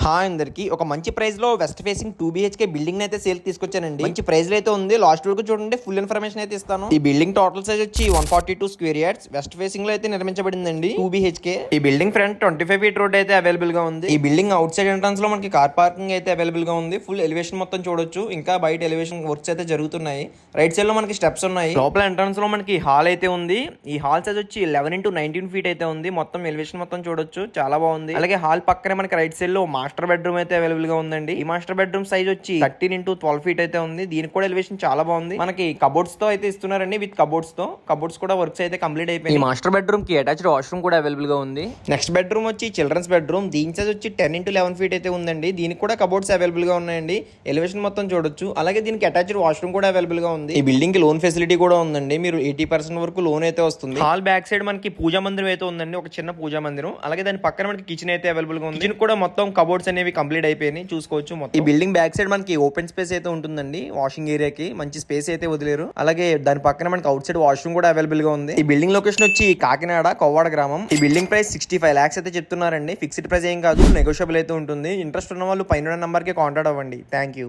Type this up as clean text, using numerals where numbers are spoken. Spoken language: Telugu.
హాయ్ అందరికి ఒక మంచి ప్రైస్ లో వెస్ట్ ఫేసింగ్ 2 BHK బిల్డింగ్ అయితే సేల్ తీసుకొచ్చానండి. మంచి ప్రైస్ లో అయితే ఉంది. లాస్ట్ వరకు చూడండి, ఫుల్ ఇన్ఫర్మేషన్ అయితే ఇస్తాను. ఈ బిల్డింగ్ టోటల్ సైజ్ వచ్చి 142 స్క్వేర్ యార్డ్స్ వెస్ట్ ఫేసింగ్ లో అయితే నిర్మించబడిందండి. 2 BHK. ఈ బిల్డింగ్ ఫ్రంట్ 25 ఫీట్ రోడ్ అయితే అవైలబుల్ గా ఉంది. ఈ బిల్డింగ్ అవుట్ సైడ్ ఎంట్రన్స్ లో మనకి కార్ పార్కింగ్ అయితే అవైలబుల్ గా ఉంది. ఫుల్ ఎలివేషన్ మొత్తం చూడొచ్చు. ఇంకా బయట ఎలివేషన్ వర్క్స్ అయితే జరుగుతున్నాయి. రైట్ సైడ్ లో మనకి స్టెప్స్ ఉన్నాయి. లోపల ఎంట్రన్స్ లో మనకి హాల్ అయితే ఉంది. ఈ హాల్ సైజ్ వచ్చి 11 x 19 ఫీట్ అయితే ఉంది. మొత్తం ఎలివేషన్ మొత్తం చూడొచ్చు, చాలా బాగుంది. అలాగే హాల్ పక్కనే మనకి రైట్ సైడ్ లో మాస్టర్ బెడ్రూమ్ అయితే అవైలబుల్ గా ఉందండి. ఈ మాస్టర్ బెడ్రూమ్ సైజ్ వచ్చి 13 x 12 ఫీట్ అయితే ఉంది. దీనికి కూడా ఎలివేషన్ చాలా బాగుంది. మనకి కబోర్డ్స్ తో అయితే ఇస్తున్నారండి. విత్ కబోర్డ్స్ కూడా వర్క్స్ అయితే కంప్లీట్ అయిపోయింది. ఈ మాస్టర్ బెడ్రూమ్ కి అటాచ్డ్ వాష్రూమ్ కూడా అవైలబుల్ గా ఉంది. నెక్స్ట్ బెడ్రూమ్ వచ్చి చిల్డ్రన్స్ బెడ్రూమ్. దీని సైజ్ వచ్చి 10 x 11 ఫీట్ అయితే ఉందండి. దీనికి కూడా కబోర్డ్స్ అవైలబుల్ గా ఉన్నాయండి. ఎలివేషన్ మొత్తం చూడొచ్చు. అలాగే దీనికి అటాచ్డ్ వాష్రూమ్ కూడా అవైలబుల్ గా ఉంది. ఈ బిల్డింగ్ కి లోన్ ఫెసిలిటీ కూడా ఉందండి. మీరు 80% వరకు లోన్ అయితే వస్తుంది. హాల్ బ్యాక్ సైడ్ మనకి పూజా మందిరం అయితే ఉందండి, ఒక చిన్న పూజా మందిరం. అలాగే దాని పక్కన మనకి కిచెన్ అయితే అవైలబుల్ గా ఉంది. కిచెన్ కూడా మొత్తం కబోర్డ్స్ అనేవి కంప్లీట్ అయిపోయినాయి, చూసుకోవచ్చు. మొత్తం ఈ బిల్డింగ్ బ్యాక్ సైడ్ మనకి ఓపెన్ స్పేస్ అయితే ఉంటుందండి. వాషింగ్ ఏరియాకి మంచి స్పేస్ అయితే వదిలేరు. అలాగే దాని పక్కన మనకి అవుట్ సైడ్ వాష్రూమ్ కూడా అవైలబుల్ గా ఉంది. ఈ బిల్డింగ్ లొకేషన్ వచ్చి కాకినాడ కొవ్వాడ గ్రామం. ఈ బిల్డింగ్ ప్రైస్ 65 lakhs అయితే చెప్తున్నారండి. ఫిక్స్డ్ ప్రైస్ ఏం కాదు, నెగోషియబుల్ అయితే ఉంటుంది. ఇంట్రెస్ట్ ఉన్న వాళ్ళు పైన నంబర్ కి కాంటాక్ట్ అవ్వండి. Thank you.